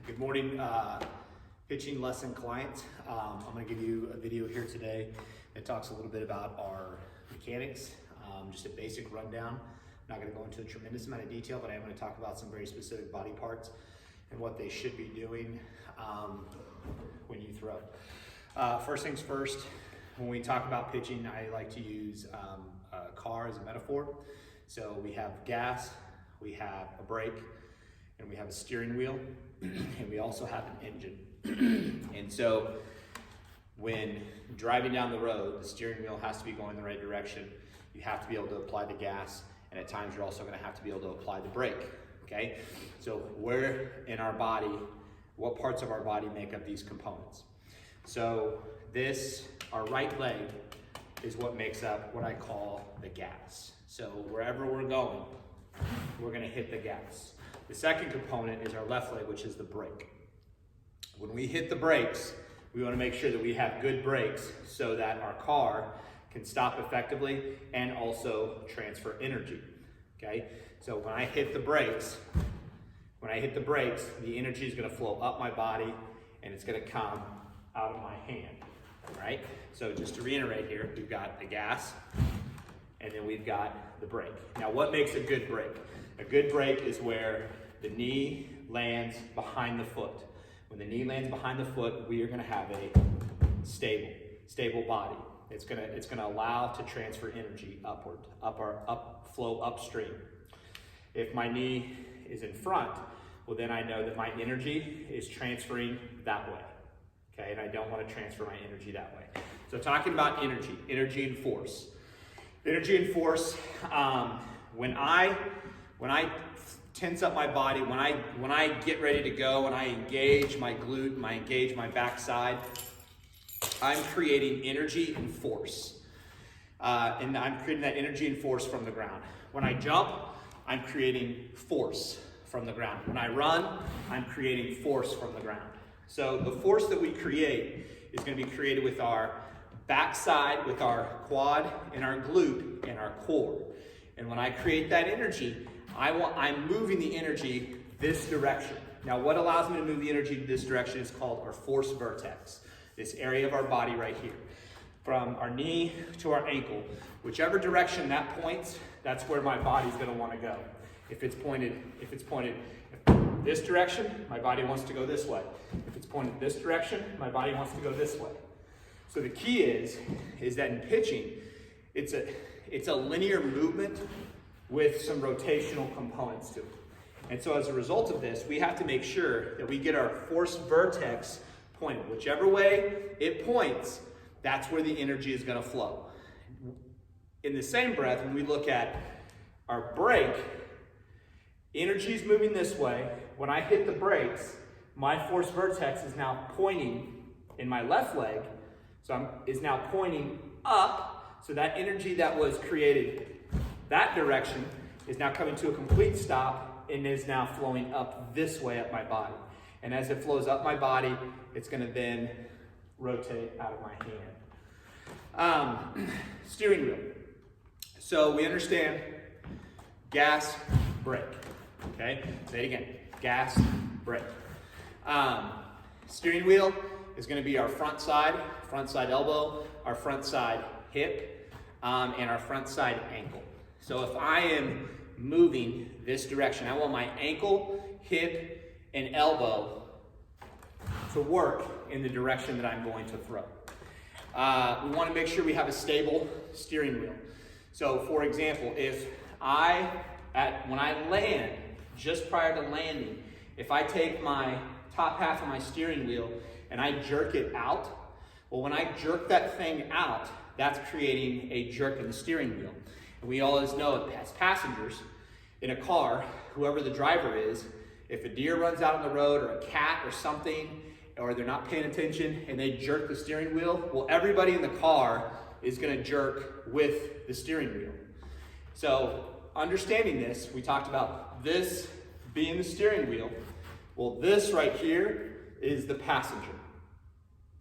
Good morning, pitching lesson clients. I'm going to give you a video here today that talks a little bit about our mechanics, just a basic rundown. I'm not going to go into a tremendous amount of detail, but I am going to talk about some very specific body parts and what they should be doing when you throw. First things first, when we talk about pitching, I like to use a car as a metaphor. So we have gas, we have a brake, and we have a steering wheel, and we also have an engine. And so when driving down the road, the steering wheel has to be going the right direction. You have to be able to apply the gas, and at times you're also going to have to be able to apply the brake, okay? So where in our body, what parts of our body make up these components? So this, our right leg, is what makes up what I call the gas. So wherever we're going, we're going to hit the gas. The second component is our left leg, which is the brake. When we hit the brakes, we want to make sure that we have good brakes so that our car can stop effectively and also transfer energy, okay? So when I hit the brakes, the energy is going to flow up my body and it's going to come out of my hand, right? So just to reiterate here, we've got the gas and then we've got the brake. Now what makes a good brake? A good brake is where the knee lands behind the foot. When the knee lands behind the foot, we are going to have a stable body. It's going to allow to transfer energy upward, flow upstream. If my knee is in front, well then I know that my energy is transferring that way. Okay, and I don't want to transfer my energy that way. So talking about energy and force. Energy and force, when I tense up my body, when I get ready to go, when I engage my glute, when I engage my backside, I'm creating energy and force. And I'm creating that energy and force from the ground. When I jump, I'm creating force from the ground. When I run, I'm creating force from the ground. So the force that we create is going to be created with our backside, with our quad, and our glute, and our core. And when I create that energy, I'm moving the energy this direction. Now what allows me to move the energy this direction is called our force vertex. This area of our body right here. From our knee to our ankle. Whichever direction that points, that's where my body's gonna wanna go. If it's pointed this direction, my body wants to go this way. If it's pointed this direction, my body wants to go this way. So the key is that in pitching, it's a linear movement with some rotational components to it. And so as a result of this, we have to make sure that we get our force vertex pointed. Whichever way it points, that's where the energy is going to flow. In the same breath, when we look at our brake, energy is moving this way. When I hit the brakes, my force vertex is now pointing in my left leg, is now pointing up, so that energy that was created that direction is now coming to a complete stop and is now flowing up this way up my body. And as it flows up my body, it's going to then rotate out of my hand. Steering wheel. So we understand gas, brake. Okay, say it again. Gas, brake. Steering wheel is going to be our front side elbow, our front side hip, and our front side ankle. So if I am moving this direction, I want my ankle, hip, and elbow to work in the direction that I'm going to throw. We want to make sure we have a stable steering wheel. So for example, when I land, just prior to landing, if I take my top half of my steering wheel and I jerk it out, well, when I jerk that thing out, that's creating a jerk in the steering wheel. And we always know as passengers in a car, whoever the driver is, if a deer runs out on the road or a cat or something, or they're not paying attention and they jerk the steering wheel, well, everybody in the car is going to jerk with the steering wheel. So understanding this, we talked about this being the steering wheel. Well, this right here is the passenger.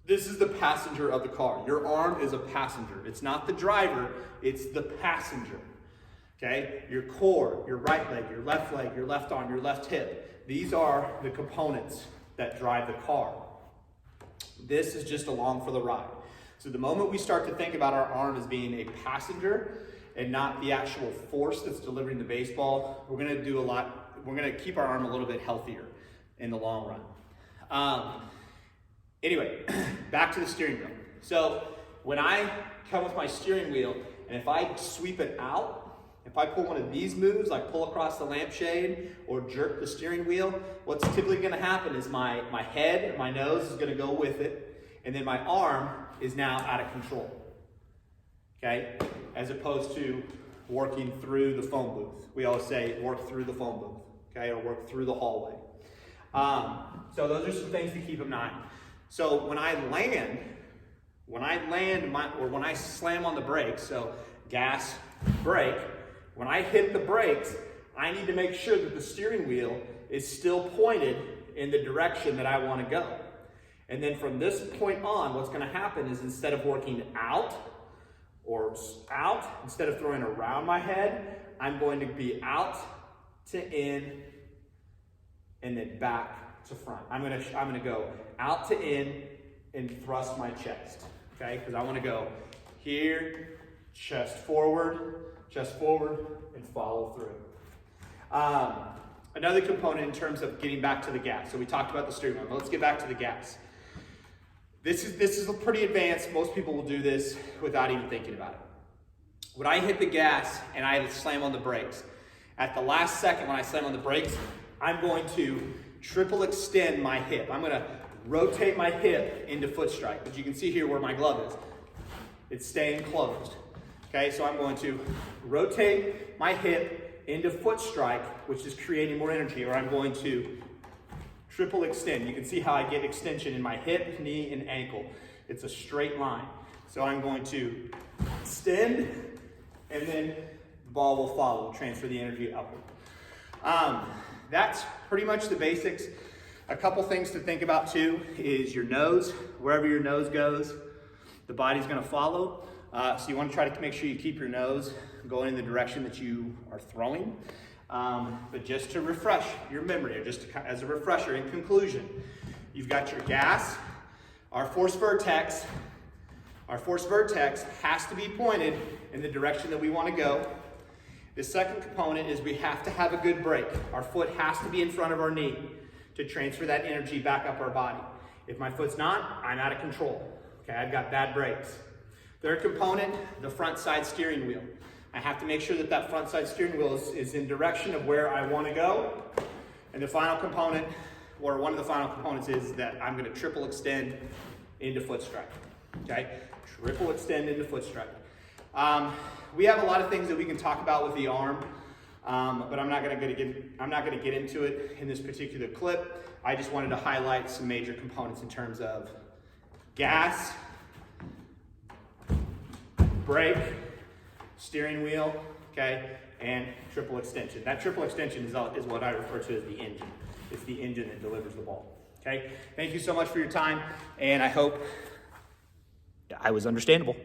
This is the passenger of the car. Your arm is a passenger. It's not the driver, it's the passenger. Okay? Your core, your right leg, your left arm, your left hip. These are the components that drive the car. This is just along for the ride. So the moment we start to think about our arm as being a passenger and not the actual force that's delivering the baseball, we're gonna keep our arm a little bit healthier in the long run. Anyway, back to the steering wheel. So when I come with my steering wheel, and if I sweep it out, if I pull one of these moves, like pull across the lampshade or jerk the steering wheel, what's typically gonna happen is my head, my nose is gonna go with it, and then my arm is now out of control, okay? As opposed to working through the phone booth. We always say work through the phone booth, okay? Or work through the hallway. So those are some things to keep in mind. So when I land, when I slam on the brakes, so gas, brake, when I hit the brakes, I need to make sure that the steering wheel is still pointed in the direction that I want to go. And then from this point on, what's going to happen is instead of working out, instead of throwing around my head, I'm going to be out to in and then back to front. I'm going to go out to in and thrust my chest, okay? Because I want to go here, chest forward, and follow through. Another component in terms of getting back to the gas. So we talked about the steering wheel, but let's get back to the gas. This is pretty advanced. Most people will do this without even thinking about it. When I hit the gas and I slam on the brakes, at the last second when I slam on the brakes, I'm going to triple extend my hip. I'm gonna rotate my hip into foot strike. But you can see here where my glove is. It's staying closed. Okay, so I'm going to rotate my hip into foot strike, which is creating more energy, or I'm going to triple extend. You can see how I get extension in my hip, knee, and ankle. It's a straight line. So I'm going to extend, and then the ball will follow, transfer the energy upward. That's pretty much the basics. A couple things to think about too is your nose. Wherever your nose goes, the body's gonna follow. So you want to try to make sure you keep your nose going in the direction that you are throwing. But just to refresh your memory, or just as a refresher, in conclusion, you've got your gas. Our force vertex has to be pointed in the direction that we want to go. The second component is we have to have a good brake. Our foot has to be in front of our knee to transfer that energy back up our body. If my foot's not, I'm out of control. Okay, I've got bad brakes. Third component, the front side steering wheel. I have to make sure that that front side steering wheel is in direction of where I want to go. And the final component, or one of the final components, is that I'm going to triple extend into foot strike. Okay, triple extend into foot strike. We have a lot of things that we can talk about with the arm, but I'm not going to get into it in this particular clip. I just wanted to highlight some major components in terms of gas, brake, steering wheel, okay, and triple extension. That triple extension is what I refer to as the engine. It's the engine that delivers the ball, okay? Thank you so much for your time, and I hope I was understandable.